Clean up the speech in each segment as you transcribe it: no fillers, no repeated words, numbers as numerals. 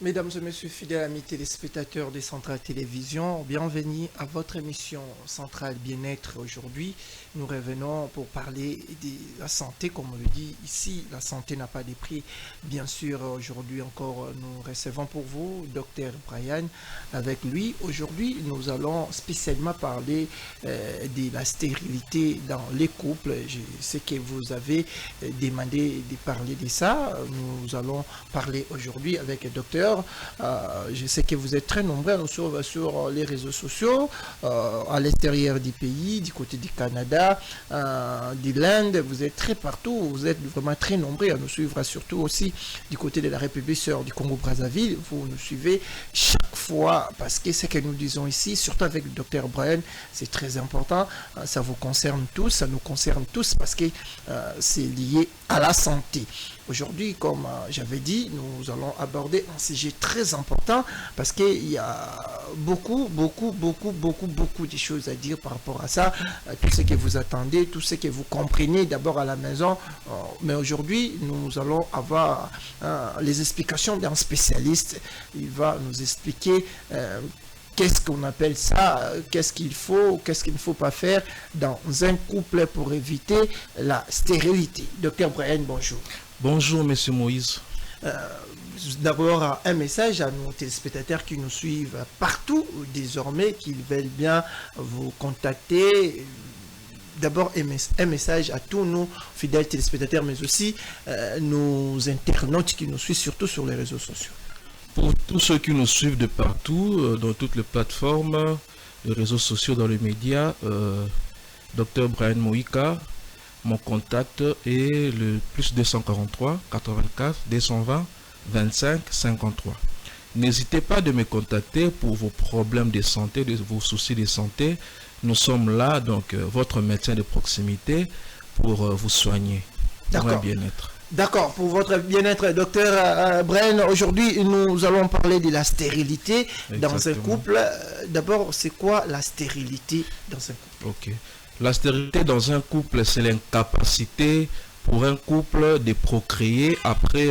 Mesdames et messieurs, fidèles amis téléspectateurs des Centrales Télévision, bienvenue à votre émission Centrale Bien-être. Aujourd'hui, nous revenons pour parler de la santé, comme on le dit ici. La santé n'a pas de prix. Bien sûr, aujourd'hui encore, nous recevons pour vous Dr Brian. Avec lui, aujourd'hui, nous allons spécialement parler de la stérilité dans les couples. Je sais que vous avez demandé de parler de ça. Nous allons parler aujourd'hui avec le docteur. Je sais que vous êtes très nombreux à nous suivre sur les réseaux sociaux, à l'extérieur du pays, du côté du Canada, de l'Inde, vous êtes très partout, vous êtes vraiment très nombreux à nous suivre, surtout aussi du côté de la République sœur du Congo-Brazzaville. Vous nous suivez chaque fois parce que ce que nous disons ici, surtout avec le docteur Brian, c'est très important, ça vous concerne tous, ça nous concerne tous parce que c'est lié à la santé. Aujourd'hui, comme j'avais dit, nous allons aborder un sujet très important parce qu'il y a beaucoup de choses à dire par rapport à ça. Tout ce que vous attendez, tout ce que vous comprenez d'abord à la maison. Mais aujourd'hui, nous allons avoir les explications d'un spécialiste. Il va nous expliquer qu'est-ce qu'on appelle ça, qu'est-ce qu'il ne faut pas faire dans un couple pour éviter la stérilité. Docteur Brian, bonjour. Bonjour, Monsieur Moïse. D'abord, un message à nos téléspectateurs qui nous suivent partout désormais, qu'ils veulent bien vous contacter. D'abord, un message à tous nos fidèles téléspectateurs, mais aussi nos internautes qui nous suivent surtout sur les réseaux sociaux. Pour tous ceux qui nous suivent de partout, dans toutes les plateformes, les réseaux sociaux, dans les médias, Dr Brian Moïka, mon contact est le plus 243 84 220 25 53. N'hésitez pas de me contacter pour vos problèmes de santé, vos soucis de santé. Nous sommes là, donc votre médecin de proximité, pour vous soigner, pour un bien-être. D'accord, pour votre bien-être, docteur Brian, aujourd'hui nous allons parler de la stérilité dans un couple. D'abord, c'est quoi la stérilité dans un couple? Ok. La stérilité dans un couple, c'est l'incapacité pour un couple de procréer après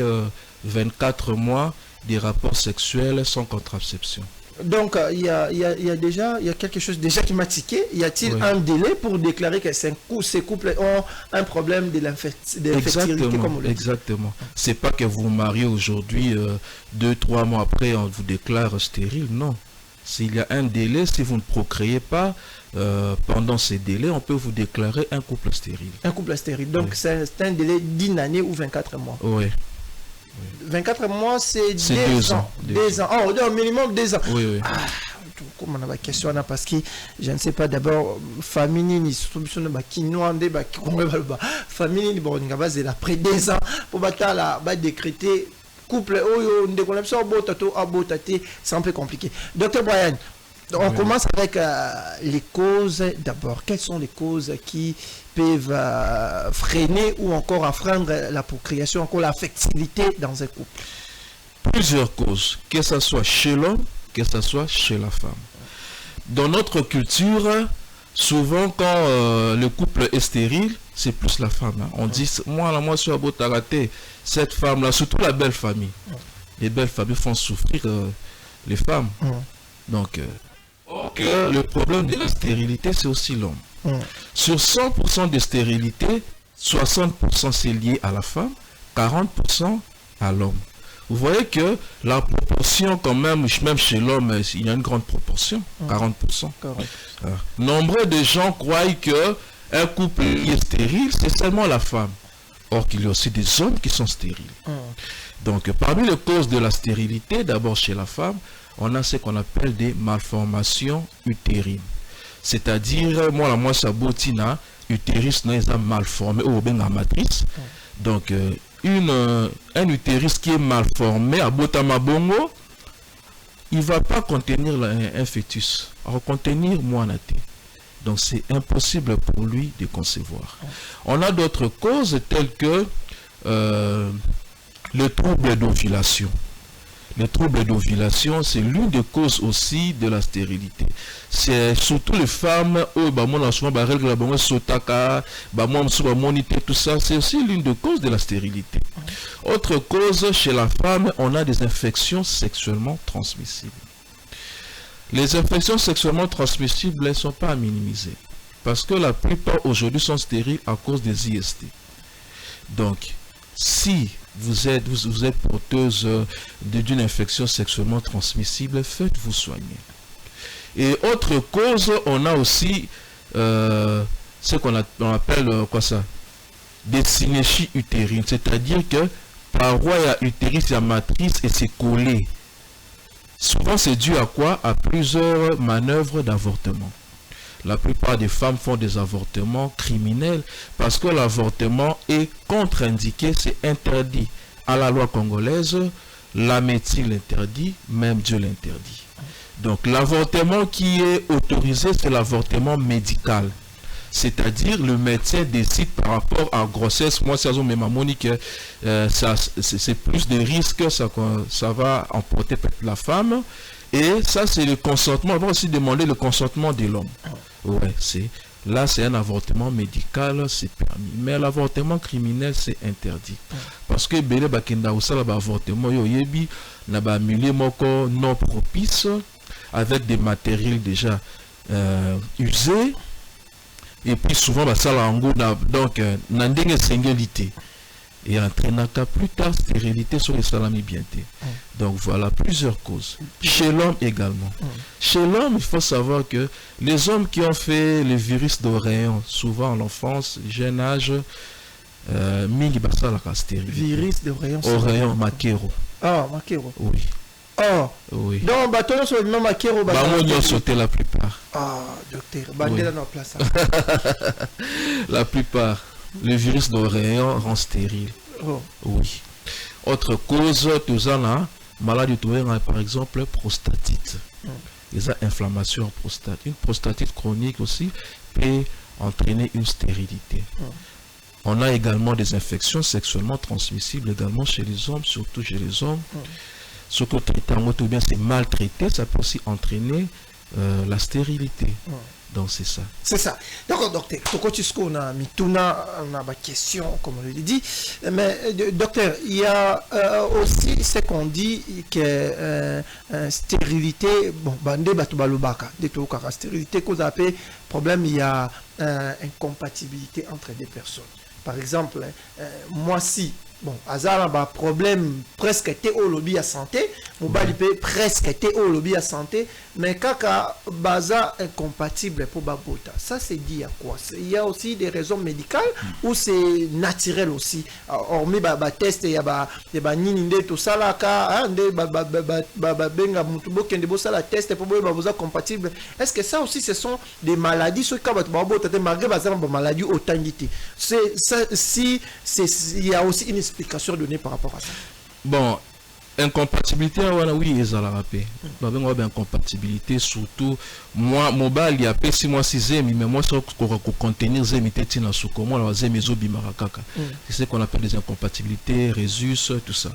24 mois des rapports sexuels sans contraception. Donc, il y a quelque chose déjà qui m'a tiqué. Y a-t-il un délai pour déclarer que ces couples ont un problème de l'infertilité, comme on le dit? Exactement. C'est pas que vous vous mariez aujourd'hui, 2-3 mois après, on vous déclare stérile, non. S'il y a un délai, si vous ne procréez pas, pendant ces délais, on peut vous déclarer un couple stérile. Un couple stérile. Donc, c'est un délai d'une année ou 24 mois. Oui. 24 mois, c'est 2 ans. 2 ans. Oh, au minimum 2 ans. Oui. Comme on a la question parce que je ne sais pas d'abord famille famille bon après 2 ans pour décréter couple c'est un peu compliqué. Docteur Brian, on commence avec les causes d'abord. Quelles sont les causes qui peuvent freiner ou encore enfreindre la procréation, encore la fertilité dans un couple? Plusieurs causes, que ce soit chez l'homme, que ce soit chez la femme. Dans notre culture, souvent quand le couple est stérile, c'est plus la femme. Hein. On dit, moi je suis à Botarate, cette femme-là, surtout la belle famille. Les belles familles font souffrir les femmes. Donc, le problème de la stérilité, c'est aussi l'homme. Sur 100% de stérilité, 60% c'est lié à la femme, 40% à l'homme. Vous voyez que la proportion quand même chez l'homme, il y a une grande proportion, 40%. Nombreux de gens croient que un couple qui est stérile, c'est seulement la femme. Or qu'il y a aussi des hommes qui sont stériles. Donc parmi les causes de la stérilité, d'abord chez la femme, on a ce qu'on appelle des malformations utérines. C'est-à-dire, moi ça botina, utérus n'est pas malformé ou bien la matrice. Donc un utérus qui est mal formé à Botamabongo, il ne va pas contenir un fœtus, il va contenir moanaté. Donc c'est impossible pour lui de concevoir. On a d'autres causes telles que le trouble d'ovulation. Le trouble d'ovulation, c'est l'une des causes aussi de la stérilité. C'est surtout les femmes, tout ça, c'est aussi l'une des causes de la stérilité. Autre cause, chez la femme, on a des infections sexuellement transmissibles. Les infections sexuellement transmissibles, elles ne sont pas à minimiser. Parce que la plupart aujourd'hui sont stériles à cause des IST. Donc, si vous êtes porteuse d'une infection sexuellement transmissible, faites-vous soigner. Et autre cause, on a aussi ce qu'on appelle des synéchies utérines, c'est-à-dire que paroi et utérus et matrice et c'est collé. Souvent c'est dû à quoi? À plusieurs manœuvres d'avortement. La plupart des femmes font des avortements criminels parce que l'avortement est contre-indiqué, c'est interdit. À la loi congolaise, la médecine l'interdit, même Dieu l'interdit. Donc l'avortement qui est autorisé, c'est l'avortement médical. C'est-à-dire le médecin décide par rapport à grossesse. Moi, c'est plus de risques, ça va emporter peut-être la femme. Et ça, c'est le consentement. On va aussi demander le consentement de l'homme. Ouais, là, c'est un avortement médical, c'est permis. Mais l'avortement criminel, c'est interdit. Parce que bele bakenda usala ba avortement yo yebi na ba milieu moko non propice avec des matériels déjà usés. Et puis souvent bah, ça donc nandenge singulité et entraînaka plus tard stérilité sur les salami bienté. Donc voilà plusieurs causes. Chez l'homme également. Chez l'homme, il faut savoir que les hommes qui ont fait le virus d'Oréon, souvent en enfance, jeune âge, mingi basa la stérilité. Virus d'Oréon. Oréon Makero. Ah, Makero. Oui. Oh, oui. Donc, bateau sur le même Makero. Bah, on y a sauté la plupart. Ah, docteur. Bandela dans place. La plupart. Le virus d'Oréon rend stérile. Oh. Oui. Autre cause, tout ça là, maladie d'Oréon, par exemple, prostatite. Les inflammations en prostate. Une prostatite chronique aussi peut entraîner une stérilité. On a également des infections sexuellement transmissibles également chez les hommes, surtout chez les hommes. Ce que traitement ou bien c'est maltraité, ça peut aussi entraîner la stérilité. Donc c'est ça. C'est ça. D'accord, docteur. On a mis tout ma question, comme on l'a dit. Mais docteur, il y a aussi ce qu'on dit que stérilité, bon, bande batubalubaka, stérilité cause appelle problème, il y a incompatibilité entre des personnes. Par exemple, moi si bon, azala ba problème presque été au lobby à santé, mobile presque été au lobby à santé, mais kaka baza incompatible pour babota. Ça c'est dit à quoi? Il y a aussi des raisons médicales ou c'est naturel aussi. Hormis ba test ya ba nini nde to sala ka nde ba benga mutubo kende bo sala test pour ba boza compatible. Est-ce que ça aussi ce sont des maladies ce ka ba babota te malgré baza ba maladie authentique. C'est ça si il y a aussi une explication donnée par rapport à ça. Bon, incompatibilité, oui, ils ont la rappelé. Incompatibilité, surtout, moi, mobile, il y a 6 mois, 6 mais moi, ça pour contenir Zemi Tetina Soukomo, la Zemi Zobi Marakaka. C'est ce qu'on appelle des incompatibilités, résus, tout ça.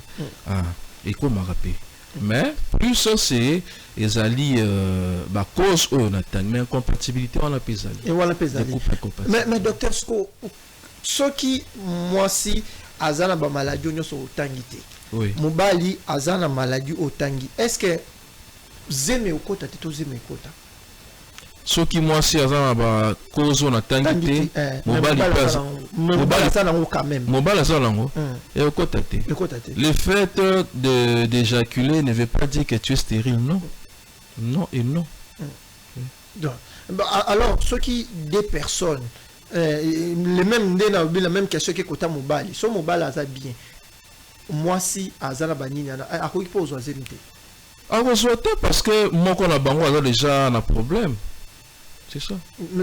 Et comment rappeler? Mais, plus c'est, ils allient, cause, mais incompatibilité, on a pesali. Et on a pesali. Mais, docteur, ce qui, moi, si, azana ba maladie nyoso otangité. Oui. Mobali azana maladie otangi. Est-ce que zeme okota tito zeme okota? Ce qui moi si azana ba cause on atangité. Mobali passe. Mobali azana quand même. Mobali azana ngo. Et okota té. Le fait d'éjaculer ne veut pas dire que tu es stérile, non. Non et non. Donc, alors ceux qui des personnes les mêmes la même question que kota mobali so mobali aza bien moi si azala banini a ko pose oise nité parce que mon qu'on a bango a déjà un problème, c'est ça.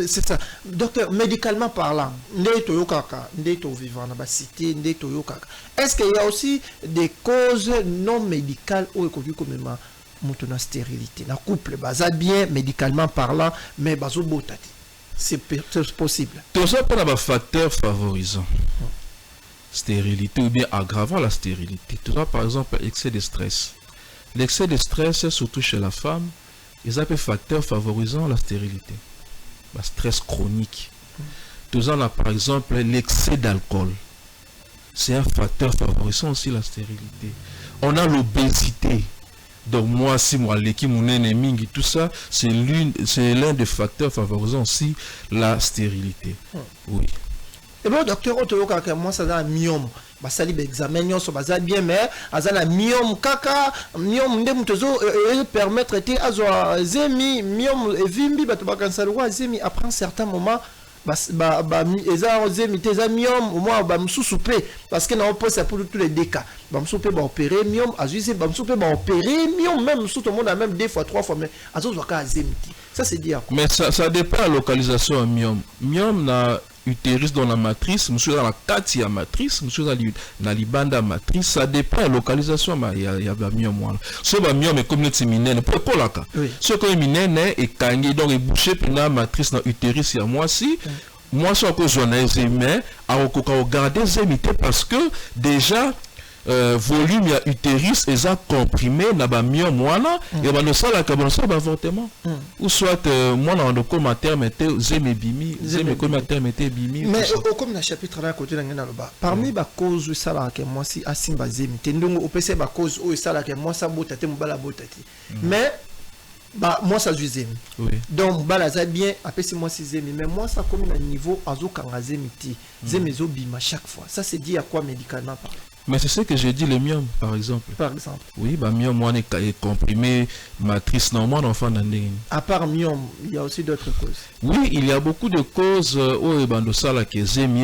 C'est ça, docteur. Médicalement parlant, ndeto yokaka ndeto vivant na ba cité ndeto yokaka, est-ce qu'il y a aussi des causes non médicales ou économiques comme na stérilité na couple baza bien médicalement parlant mais bazo botati? C'est possible. Tout ça pour un facteur favorisant stérilité ou bien aggravant la stérilité. Tout ça, par exemple, excès de stress. L'excès de stress, surtout chez la femme, ils appellent facteur favorisant la stérilité. Le stress chronique. Tout ça, on a par exemple l'excès d'alcool. c'est un facteur favorisant aussi la stérilité. On a l'obésité. Donc moi, si moi, l'équipe, mon ennemi, tout ça, c'est l'un des facteurs favorisant aussi la stérilité. Oui. Et bon, docteur, moi, ça a un myome. Ça a examen, ça a bien, mais ça a un myome, caca, myome, permettre de faire zemi, myome, et vimbi, zemi, après un certain moment, au moins parce que n'a pas ça pour tous les deux cas opérer miom azuise opérer miom même tout le monde a même 2 fois 3 fois mais ça c'est dire mais ça dépend de la localisation de miom na utérus dans la matrice, monsieur dans la katia matrice, monsieur dans la libanda matrice, ça dépend de la localisation. Il y a miom voilà. Ce ba miom est comme le minene pour là ka. Ce que minene est kangé donc est bouché pour la matrice dans utérus il y a moi si moi sur cause on a mais à regarder zémité parce que déjà volume ya utérus et ça comprimé na ba myome wana et ba no sala ka ba so ba avortement ou soit moi na ndoko materme te zeme bimi zeme ko materme te bimi mais comme na chapitre là côté ngena loba parmi ba cause sala ke moi si asimba zeme te ndongo opese ba cause o sala ke moi sa bota te mobala bota te mais moi ça zeme donc mobala za bien apesi moi si zeme mais moi ça comme na niveau azo kanga zeme ti zeme zo bima chaque fois ça c'est dit à quoi médicalement parle. Mais c'est ce que j'ai dit, le myome, par exemple. Par exemple. Oui, bah myome, moi, est comprimé, matrice normale, enfant d'année. À part myome, il y a aussi d'autres causes. Oui, il y a beaucoup de causes.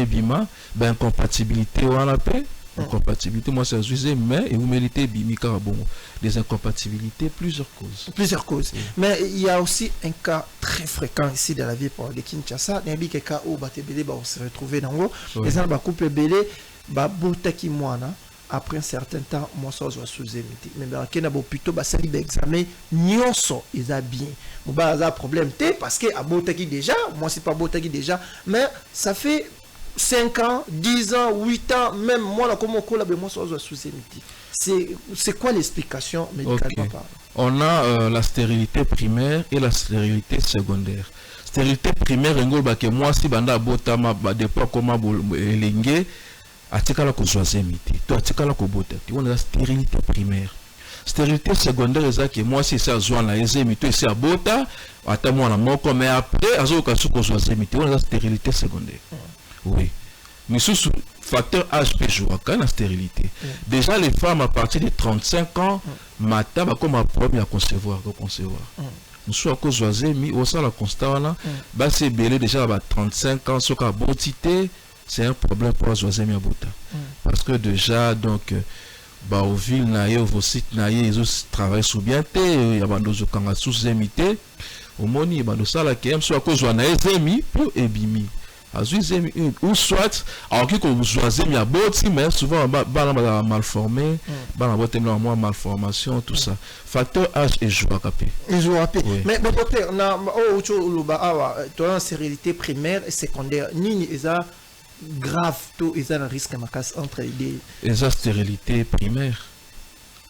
Bima, incompatibilité, on l'appelle. Incompatibilité, moi, c'est juste mais et vous méritez bimi bon. Des incompatibilités, plusieurs causes. Plusieurs causes. Oui. Mais il y a aussi un cas très fréquent ici dans la vie pour les Kinshasa. Il y a des cas où on se retrouve dans l'eau. Les gens, couple belé. Botaki mwana après un certain temps moi ça soit sous-émité mais kena bo plutôt ba sali examen nyonso eza bien mo ba za problème té parce que a botaki déjà moi c'est pas botaki déjà mais ça fait 5 ans 10 ans 8 ans même moi là comme on moi ça soit sous-émité c'est quoi l'explication médicalement parlant? On a la stérilité primaire et la stérilité secondaire. Stérilité primaire ngolba que moi si banda botama ba depuis comment elenge atikala ko zoazemité to atikala ko botati on a la stérilité primaire. Stérilité secondaire est que moi si ça zoa na ezemité c'est abota ata moi na moko mais après azoka suko zoazemité on a la stérilité secondaire. Oui. Mais sous facteur âge joue quand la stérilité. Déjà les femmes à partir de 35 ans matin comme un problème à concevoir. Nous sommes à cause zoazemi au sein la constat là bah c'est belé déjà à 35 ans sur la botité. C'est un problème pour les oiseaux miabota. Parce que déjà, donc, au ville, au site, ils travaillent sous bien, il y a des gens qui sont émités. Au moni, il y a des gens qui sont à cause de émis pour ébimi. Ou soit, alors que les oiseaux miaboti, mais souvent, ils mal formé, ils ont malformation, tout ça. Facteur âge et joie capé. Mais docteur, tu as une stérilité primaire et secondaire. Ni grave tout ils ont un risque entre les et la stérilité primaire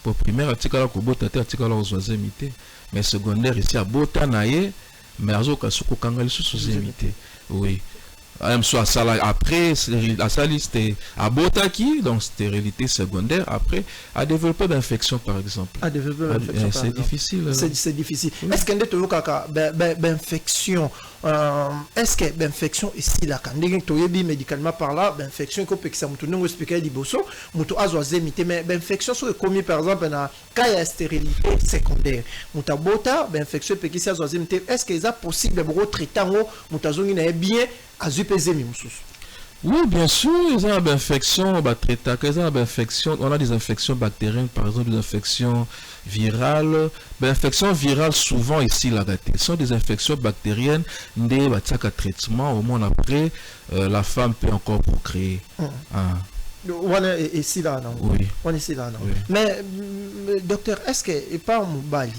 pour primaire atikala ko botata atikala ko zoazemité mais secondaire ici à botanaye mais azoka suko kangali sous-émité oui même soit ça après la saliste à botaki donc stérilité secondaire après à développer d'infection par exemple c'est difficile c'est difficile est-ce qu'il y a des cas d'infection est-ce que l'infection ici là quand on dit médicalement par là l'infection qu'on peut que ça me tourne expliquer du bosso muto azoazemité mais l'infection soit commis par exemple na cas stérilité secondaire muta bota l'infection peut que ça azoazemité est-ce que c'est possible de traiter mutazongi na bien oui, bien sûr, ils ont des infections, on a des infections bactériennes, par exemple des infections virales. Les infections virales, souvent ici, sont des infections bactériennes, des traitements, au moins après, la femme peut encore procréer. On est ici là, non? Oui. On est ici là, non? Oui. Mais, docteur, est-ce que, pas Moubali,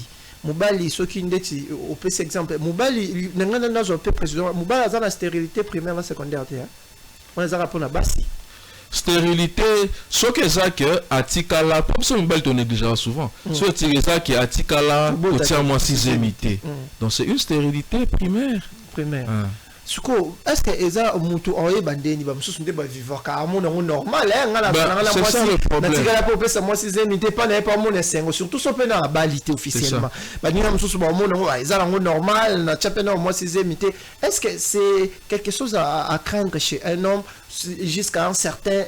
Moubali, ce qui est au PC exemple, Moubali, n'a pas président, Moubali a la stérilité primaire et secondaire. On les a rappelé à Bassi. Stérilité, ce que ça que Atikala, comme ça, Moubali tourne déjà souvent. Ce que ça que Atikala, au tiers moi 6 émité. Donc c'est une stérilité primaire. Suko, est-ce que Eza Moutou Oye Bandeni, Bamsous Nde Baviva, car mon normal, c'est ça le problème. La population, moi, si j'ai n'était pas mon essengo, surtout son pénal à balité officiellement. Badina Moussous, mon Eza normal, n'a chapena, moi, si j'ai mité. Est-ce que c'est quelque chose à craindre chez un homme jusqu'à un certain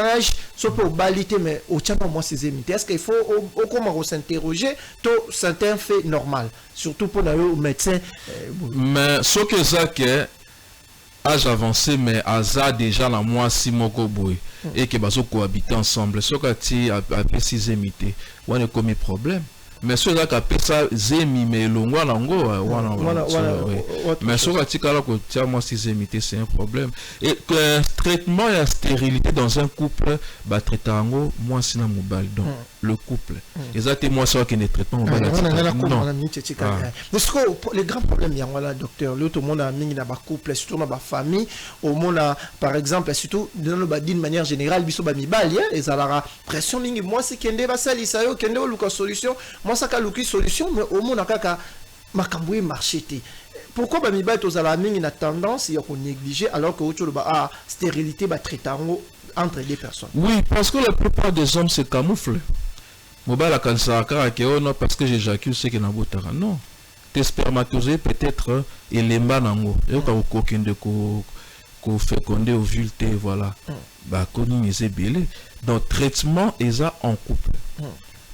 âge, sauf pour balité, mais au tchapa, moi, si j'ai mité. Est-ce qu'il faut, comment s'interroger, tout certains faits normal, surtout pour aller au médecin. Mais ce que ça que âge avancé mais asa déjà la moi si moko boy et que baso cohabiter ensemble ce que tu a si zémité on est comme problème mais ce là qu'a ça zémi mais longo lango mais ce que tu kala ko tia moi si zémité c'est un problème et que traitement et stérilité dans un couple ba traitango moi si na mobile donc le couple exactement moi ça qui ne traitement mobile parce que les grands problèmes il y a voilà docteur l'autre monde a mis dans ba couple surtout dans ba famille au monde par exemple surtout dans le bas d'une manière générale biso ba mibali les alara pression mingi moi c'est kende ba salisa yo kende luka solution moi ça ka luki solution mais au monde akaka makamboué marché té pourquoi ba mibali to zala mingi na tendance ya ko négliger alors que autre ba stérilité ba traitango entre les personnes. Oui, parce que la plupart des hommes se camouflent. Mobile à Kansaka, non, parce que j'éjacule ce qui n'a pas de non. Tes spermatozoïdes peut-être éléments nango. Et quand vous de ko fécondé ovule voilà. Bah connu c'est belé. Donc traitement est en couple.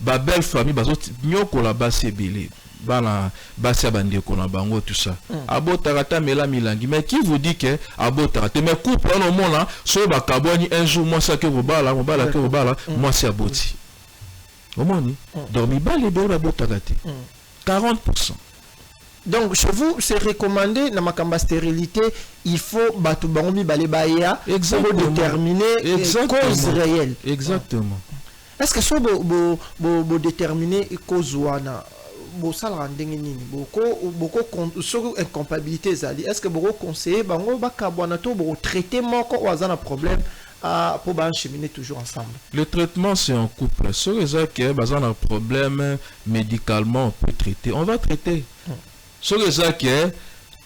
Bah belle famille, bah nyoko là-bas c'est belé. Bana basi abande kona bango tout ça abotarata mela milangi mais qui vous dit que abotarata mais couple on moment là so ba kaboni un jour moi ça que vous bala que vous bala moi c'est aboti omoni dormi balé de abotarata 40%. Donc chez vous c'est recommandé na makamba stérilité il faut batu bango mi balé baya pour déterminer cause réelle. Exactement. Est-ce que so bo déterminer cause wana bosala ndenge nini boko incompatibilité ezali est-ce que boko conseiller bango bakabwana to boko traiter moko wazana problème pour cheminer toujours ensemble. Le traitement c'est en couple ce que bazana problème médicalement on peut traiter on va traiter ce que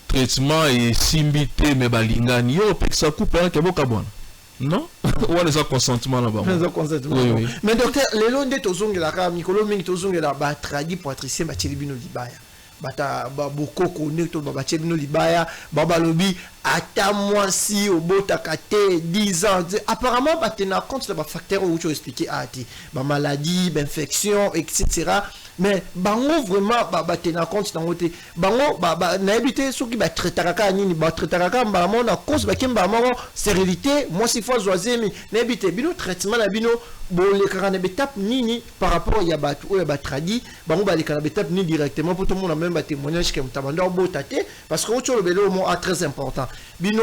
traitement et simbité mais balingani yo peksa couple ke bokabwana non ou les consentement là-bas oui. Mais docteur les longs de tozongela ka mikolo mingi tozongela ba tradi patricien ba chelibino libaya bata ba bokoko neto ba chelibino libaya baba lobi ata moi si obota kate 10 ans apparemment ba tenir compte de ba facteurs où tu expliquer ati ba maladie ba infection etc. mais bango vraiment ba tenir compte dans côté bango ba na habité ceux qui ba traitaka nini ba traitaka ba mon na cause ba kimba mon stérilité moi si fois zoisemi na habité bino traitement na bino bon les carane étape nini par rapport ya ba ou ya ba tradi bango ba les carane étape ni directement pour tout le monde même ba témoignage que mutabanda botate parce que autre le belo mot très important bino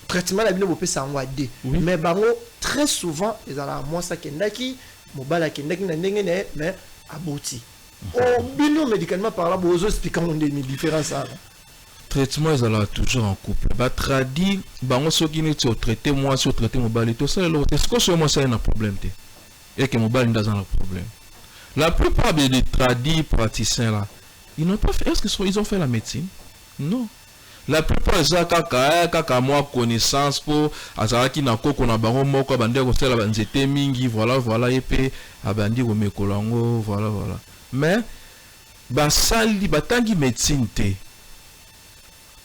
traitement la bino bopé ça en wade mais bango très souvent ils ala moi ça kendaki mobala kendaki na ndenge ne mais abouti au bino médicalement par là bozo expliquant des différences ça traitement ils ala toujours en couple ba tradi bango so qui ne traiter moi sur traiter mobile tout ça est-ce que moi ça un problème té et que mobile dans un problème la plupart des tradis praticiens là ils n'ont pas fait est-ce qu'ils ont fait la médecine non. La plupart des kaka moi connaissance pour azaraki na koko na bango moko bande ko sala banzete mingi voilà et puis abandi ko mekolango voilà mais ba sali batangi médecine té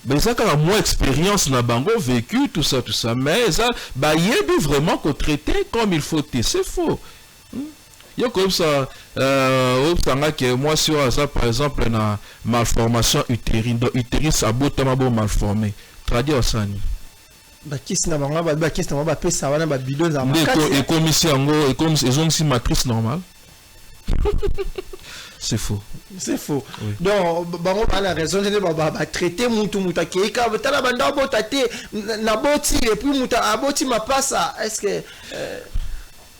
mais ça quand moi expérience na bango vécu tout ça mais ça ba yebi vraiment ko traiter comme il faut c'est faux. Yo comme ça que moi sur ça par exemple na malformation utérine donc utérus abotama bon malformé traduire ça ni bakisi na banga bakisi na ba pesa wana ba bidon za makati et comme ici en gros et comme ils ont si matrice normale c'est faux oui. Donc bango bana raison de ba traiter mutu keika tala banda botate na boti et puis muta aboti ma passa est-ce que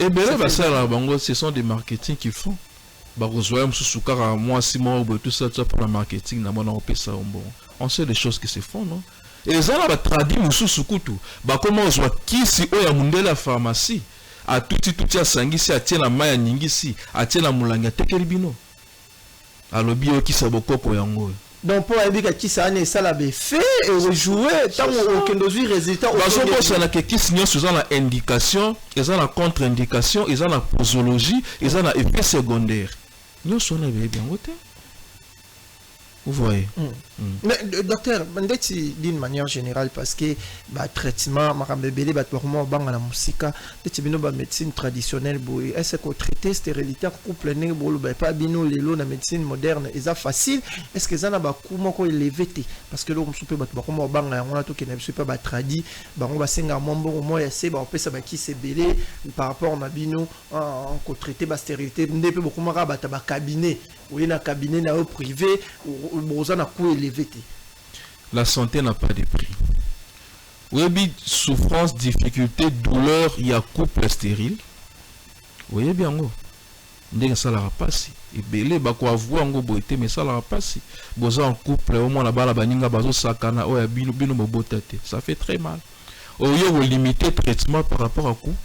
et bien là ce sont des marketing qu'ils font bah moi si moi tout ça pour le marketing na on peut ça bon on sait des choses qui se font non et ça là ba traduit mususu kutu bah comment on soit qui si oya mundela pharmacie a tout ya sangisi atie na maya nyingisi atie na mulanga tekeli bino alobi yo ki sabokoko yango Donc pour aller qui ça n'est ça la fait et rejouer tant aucun résultat. Ça n'a que qui signe sur la indication, ils ont la contre-indication, ils ont la posologie, ils ont la effet secondaire. Nous sommes bien voté. Vous voyez. Mais docteur, d'une manière générale, parce que le traitement, la musique, la médecine traditionnelle, est-ce que traiter stérilité couple pas bino lelo la médecine moderne, est facile? Est-ce que ça n'a pas comment élevé? Parce que là, on peut on a tout qui ne pas traduit, on va s'engager au moins essayer, on peut savoir qui c'est belé par rapport à bino en traiter la stérilité, on peut beaucoup de cabinet, ou un cabinet privé. La santé n'a pas de prix. Oui, souffrance, difficulté, douleur, il y a couple stérile. Vous voyez bien, ça la passe. Et belé, quoi voir en beauté, mais ça la passe. Boza en couple, au moins la bala baninga bazo sakana, oh ya bino bino bobotate. Ça fait très mal. Au lieu de limiter le traitement par rapport à coup.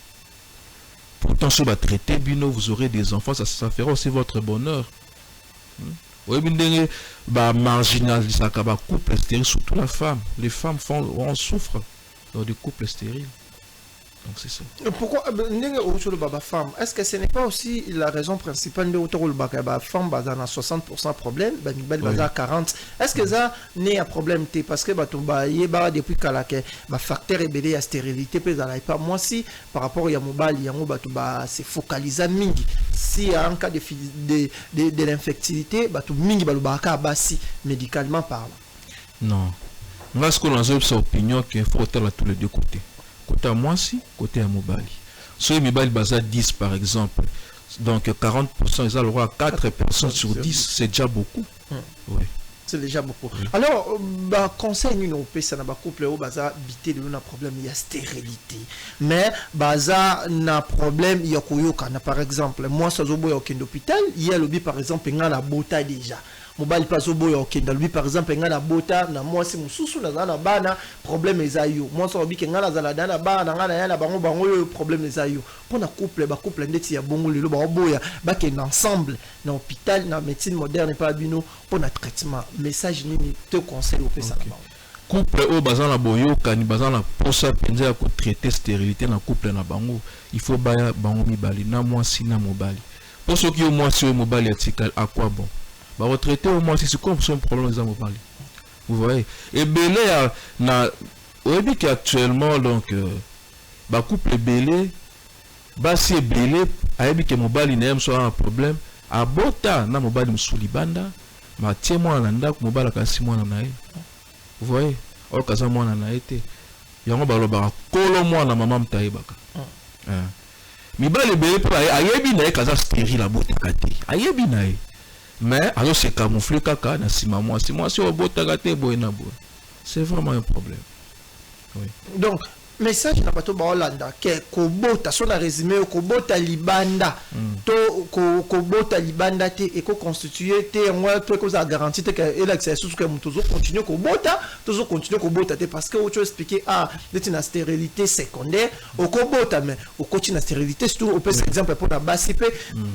Pourtant, si vous traitez bino, vous aurez des enfants, ça fera aussi votre bonheur. Oui, mais marginaliser le couple stérile, surtout la femme. Les femmes on souffre dans des couples stériles. Donc c'est ça. Pourquoi femme? Est-ce que ce n'est pas aussi la raison principale de la femme a 60% problème, a 40%? Est-ce que ça n'est un problème? Parce que depuis que le facteur est belé à stérilité, pas moi si par rapport à mobile, c'est focalisé si en cas de l'infectivité, médicalement parlant. Non. Moi, ce qu'on a cette opinion qu'il faut à tous les deux côtés. Côté à moi si, côté à Mobali. Si Mobali basa 10 par exemple, donc 40%, ils ont le droit à 4 personnes sur 10, c'est déjà beaucoup. Oui. C'est déjà beaucoup. Alors, conseil nous ça n'a pas couple au baza bité de un problème il y a stérilité. Mais baza n'a problème il y a koyoka par exemple. Moi ça zo boy au hôpital, il y a lobby par exemple ngana bota déjà. Mobile pas au boy au lui par exemple ngana bota na moi si mususu na bana problème ezayo. Moi ça lobby ngana za na bana ngana yana bango problème ezayo. Pour na couple ndeti ya bongo lelo ba boya ba ken ensemble na hôpital na médecine moderne pas bino pour na traitement. Message nini te conseil au ça là-bas. Couple au bazan la boyoka ni bazan la posa penza ko traiter stérilité na couple na bango, il faut baya bango mibali na mwasi na mobali. Pour ceux qui au mwasi au mobali atikal à quoi bon? Ba retraiter au mwasi c'est comme son problème les mobali. Vous voyez? Et belé na obi qui actuellement donc ba couple belé ba si belé ayebi que mobali na soit un problème abota na mobali musuli banda. Ma tie moi na ndako mobala kasi mwana na ye. Vous voyez? O kaza mwana na été. Yango baloba kolo mwana mama mtayebaka. Mibale bele pa ayebi na ye kaza stérile la botaka te. Ayebi na ye. Mais alors c'est camouflé kaka na sima moi si moi si o botaka te boy na boy. C'est vraiment un problème. Oui. Donc message na bato baolanda ke kobota so na résumé kobota libanda to kobota libanda te et ko constituer te moi peu que ça garantie te que l'exercice que nous toujours continuer kobota te parce que autre expliquer d'être une stérilité secondaire au kobota mais au continue la stérilité surtout au peut exemple pour na basipe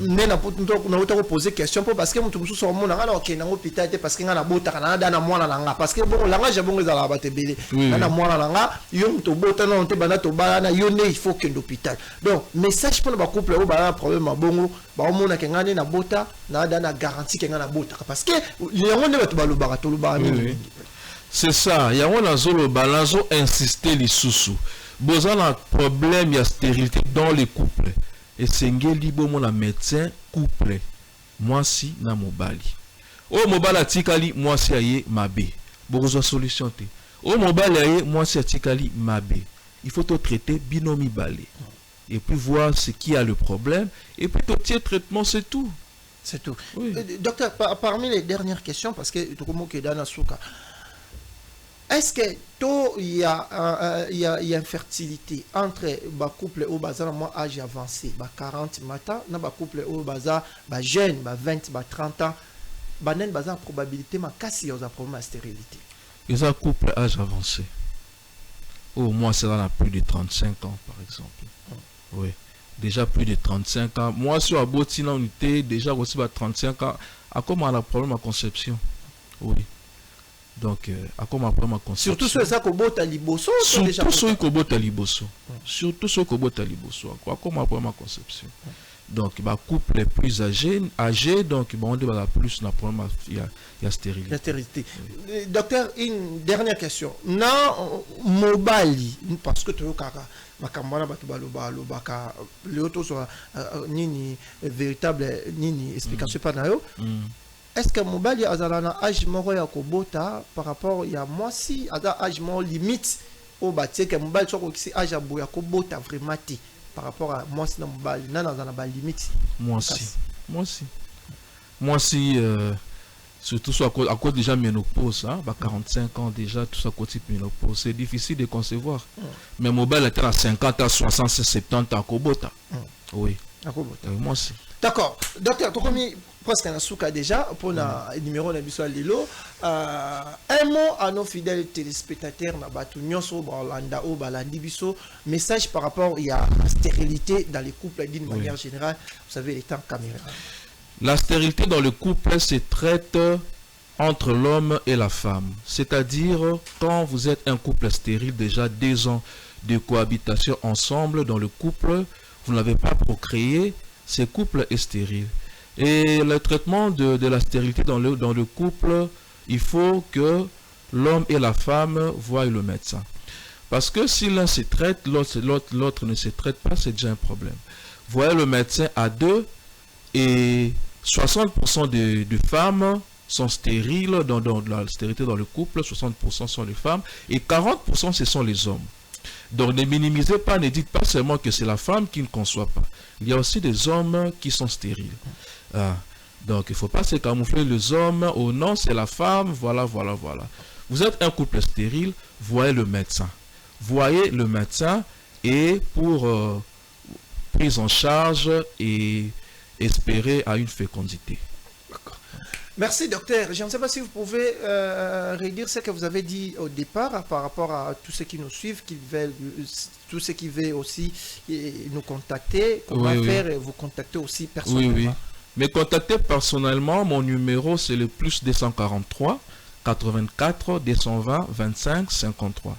mais na auto poser question pour parce que mutu musu so mona alors que na hôpital te parce que na bota na dana mwana langa parce que bon langa ja bongo za la batebele na mwana langa yo mutu bota il faut que l'hôpital. Donc, message pour le couple, il y a un problème à bongo, na bota, na garantie qu'il y a bota. Parce que il y a un c'est ça, il y a un balance insister les sous-sous. Besoin d'un problème, il y a stérilité dans les couples. Et c'est un médecin couple. Moi si na mobali. Oh mobile atikali, moi si aye mabe. Besoin solution te. Oh mobile aye, moi si atikali mabe. Il faut te traiter binomi balé. Et puis voir ce qui a le problème. Et puis te traitement, c'est tout. C'est tout. Oui. Docteur, parmi les dernières questions, parce que est-ce que il y a infertilité entre les couples au bazar moi âge avancé, 40 matin, na couple au bazar jeune, 20, 30 ans, banen bazar probabilité ma casse il y a un problème à stérilité. Ils ont un couple âge avancé. Au moins, c'est là plus de 35 ans, par exemple. Oui. Déjà plus de 35 ans. Moi, sur la Botina, on était déjà aussi à 35 ans. À comment on a un problème à conception? Oui. Donc à comment après ma conception. Surtout ceux qui bota liboso. Surtout ceux qui bota liboso. Surtout ceux qui bota liboso. À comment après ma conception. Donc bah couple les plus âgés donc on dit bah plus na problème il y a stérilité. La stérilité. Oui. Docteur, une dernière question. Non mobile parce que tu kaka makambana batu baloba ka le auto soit nini véritable nini explication pas na yo. Est-ce que mobile azalana âge moko ya kobota par rapport ya moi si ada âge mo limite au batie que mobile soit ko âge ya kobota vraiment ti par rapport à moi si na mobile na ba limite. Moi si surtout soit à cause déjà ménopause hein, 45 ans déjà tout ça côté ménopause c'est difficile de concevoir. Mais mobile était à 50 à 60 70 à kobota. Oui. Moi aussi. D'accord. Docteur, tu as presque un souka déjà pour le numéro de Lilo. Un mot à nos fidèles téléspectateurs, message par rapport à la stérilité dans les couples d'une manière générale. Vous savez, les temps caméra. La stérilité dans le couple se traite entre l'homme et la femme. C'est-à-dire, quand vous êtes un couple stérile, déjà 2 ans de cohabitation ensemble dans le couple, vous n'avez pas procréé, ce couple est stérile. Et le traitement de la stérilité dans le couple, il faut que l'homme et la femme voient le médecin. Parce que si l'un se traite, l'autre ne se traite pas, c'est déjà un problème. Voyez le médecin à 2 et 60% de femmes sont stériles dans la stérilité dans le couple, 60% sont les femmes et 40% ce sont les hommes. Donc ne minimisez pas, ne dites pas seulement que c'est la femme qui ne conçoit pas. Il y a aussi des hommes qui sont stériles. Donc il ne faut pas se camoufler les hommes, oh non c'est la femme, voilà. Vous êtes un couple stérile, voyez le médecin. Voyez le médecin et pour prise en charge et espérer à une fécondité. D'accord. Merci docteur. Je ne sais pas si vous pouvez redire ce que vous avez dit au départ par rapport à tous ceux qui nous suivent, tous ceux qui veulent aussi nous contacter, comment faire et vous contacter aussi personnellement. Oui. Me contacter personnellement, mon numéro c'est le plus 243 84 220 25 53.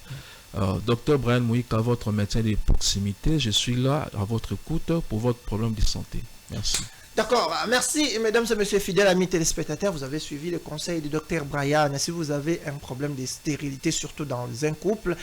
Docteur Brian Mouika, votre médecin de proximité, je suis là à votre écoute pour votre problème de santé. Merci. D'accord, merci mesdames et messieurs fidèles amis téléspectateurs, vous avez suivi le conseil du docteur Brian. Si vous avez un problème de stérilité, surtout dans un couple,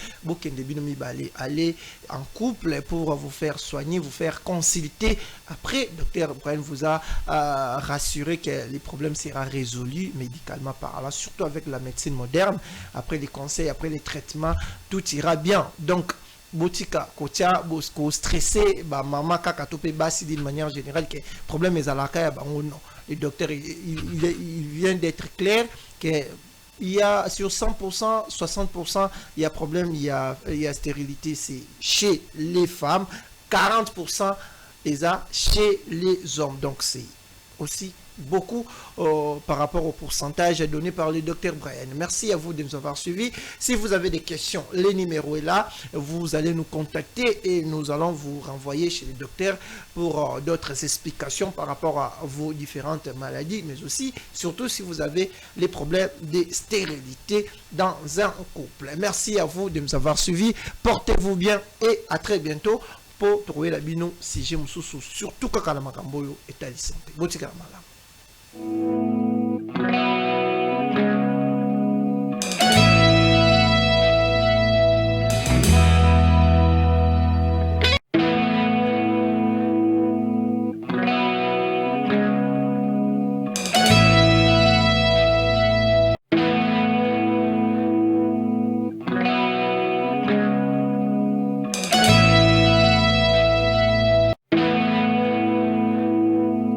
allez en couple pour vous faire soigner, vous faire consulter. Après, docteur Brian vous a rassuré que les problèmes seront résolus médicalement parlant, surtout avec la médecine moderne. Après les conseils, après les traitements, tout ira bien. Donc, botika kotia bosko stressé ba maman kaka topé basi d'une manière générale que problème est à la caille ba non le docteur il vient d'être clair que il y a sur 100% 60% il y a problème il y a stérilité c'est chez les femmes 40% les a chez les hommes donc c'est aussi beaucoup par rapport au pourcentage donné par le docteur Brian. Merci à vous de nous avoir suivis. Si vous avez des questions, le numéro est là. Vous allez nous contacter et nous allons vous renvoyer chez le docteur pour d'autres explications par rapport à vos différentes maladies, mais aussi, surtout si vous avez les problèmes de stérilité dans un couple. Merci à vous de nous avoir suivis. Portez-vous bien et à très bientôt pour trouver la bino si j'ai surtout quand la makamboyo est à santé. Botika malam.